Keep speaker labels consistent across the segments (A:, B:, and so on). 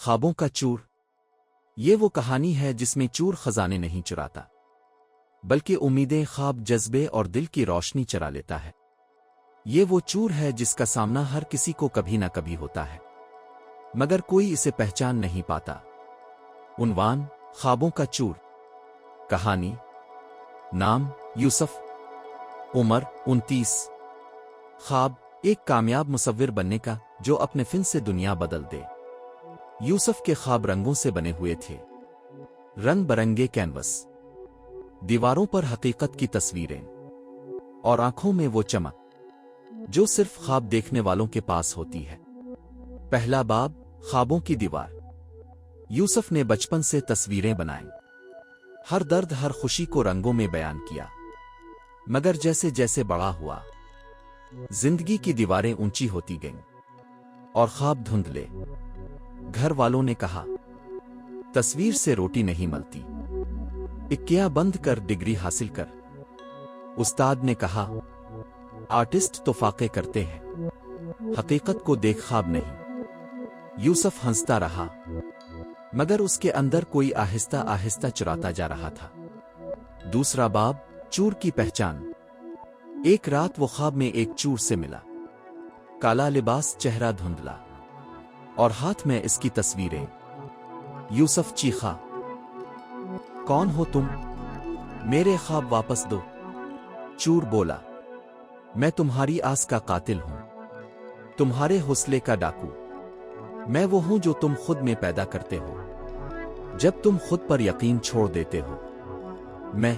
A: خوابوں کا چور۔ یہ وہ کہانی ہے جس میں چور خزانے نہیں چراتا بلکہ امیدیں، خواب، جذبے اور دل کی روشنی چرا لیتا ہے۔ یہ وہ چور ہے جس کا سامنا ہر کسی کو کبھی نہ کبھی ہوتا ہے مگر کوئی اسے پہچان نہیں پاتا۔ عنوان: خوابوں کا چور۔ کہانی۔ نام: یوسف۔ عمر: 29۔ خواب: ایک کامیاب مصور بننے کا جو اپنے فن سے دنیا بدل دے۔ یوسف کے خواب رنگوں سے بنے ہوئے تھے، رنگ برنگے کینوس، دیواروں پر حقیقت کی تصویریں اور آنکھوں میں وہ چمک جو صرف خواب دیکھنے والوں کے پاس ہوتی ہے۔ پہلا باب: خوابوں کی دیوار۔ یوسف نے بچپن سے تصویریں بنائیں، ہر درد، ہر خوشی کو رنگوں میں بیان کیا، مگر جیسے جیسے بڑا ہوا زندگی کی دیواریں اونچی ہوتی گئیں اور خواب دھندلے۔ گھر والوں نے کہا، تصویر سے روٹی نہیں ملتی، اکیاں بند کر ڈگری حاصل کر۔ استاد نے کہا، آرٹسٹ تو فاقے کرتے ہیں، حقیقت کو دیکھ، خواب نہیں۔ یوسف ہنستا رہا مگر اس کے اندر کوئی آہستہ آہستہ چراتا جا رہا تھا۔ دوسرا باب: چور کی پہچان۔ ایک رات وہ خواب میں ایک چور سے ملا، کالا لباس، چہرہ دھندلا اور ہاتھ میں اس کی تصویریں۔ یوسف چیخا، کون ہو تم؟ میرے خواب واپس دو۔ چور بولا، میں تمہاری آس کا قاتل ہوں، تمہارے حوصلے کا ڈاکو۔ میں وہ ہوں جو تم خود میں پیدا کرتے ہو جب تم خود پر یقین چھوڑ دیتے ہو۔ میں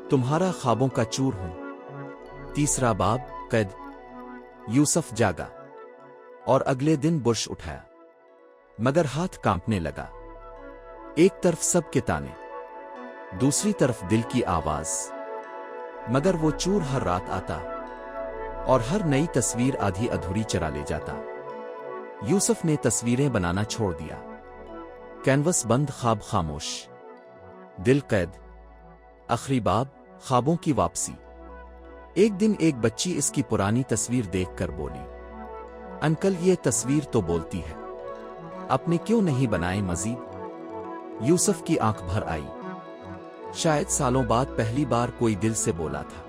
A: تمہارا خوابوں کا چور ہوں۔ تیسرا باب: قید۔ یوسف جاگا اور اگلے دن برش اٹھایا مگر ہاتھ کانپنے لگا۔ ایک طرف سب کے تانے، دوسری طرف دل کی آواز، مگر وہ چور ہر رات آتا اور ہر نئی تصویر آدھی ادھوری چرا لے جاتا۔ یوسف نے تصویریں بنانا چھوڑ دیا، کینوس بند، خواب خاموش، دل قید۔ آخری باب: خوابوں کی واپسی۔ ایک دن ایک بچی اس کی پرانی تصویر دیکھ کر بولی، انکل یہ تصویر تو بولتی ہے، اپنے کیوں نہیں بنائے مزید؟ یوسف کی آنکھ بھر آئی، شاید سالوں بعد پہلی بار کوئی دل سے بولا تھا۔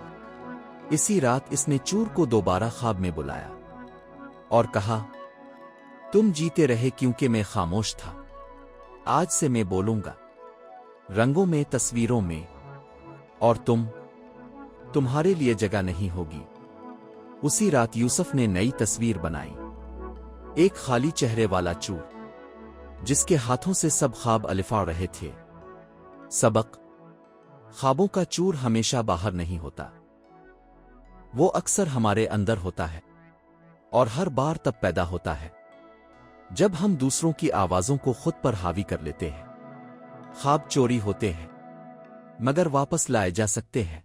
A: اسی رات اس نے چور کو دوبارہ خواب میں بلایا اور کہا، تم جیتے رہے کیونکہ میں خاموش تھا، آج سے میں بولوں گا، رنگوں میں، تصویروں میں، اور تمہارے لیے جگہ نہیں ہوگی۔ اسی رات یوسف نے نئی تصویر بنائی، ایک خالی چہرے والا چور جس کے ہاتھوں سے سب خواب الفا رہے تھے۔ سبق: خوابوں کا چور ہمیشہ باہر نہیں ہوتا، وہ اکثر ہمارے اندر ہوتا ہے اور ہر بار تب پیدا ہوتا ہے جب ہم دوسروں کی آوازوں کو خود پر حاوی کر لیتے ہیں۔ خواب چوری ہوتے ہیں مگر واپس لائے جا سکتے ہیں،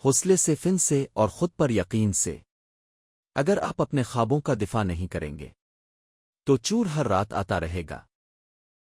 A: حوصلے سے، فن سے اور خود پر یقین سے۔ اگر آپ اپنے خوابوں کا دفاع نہیں کریں گے تو چور ہر رات آتا رہے گا۔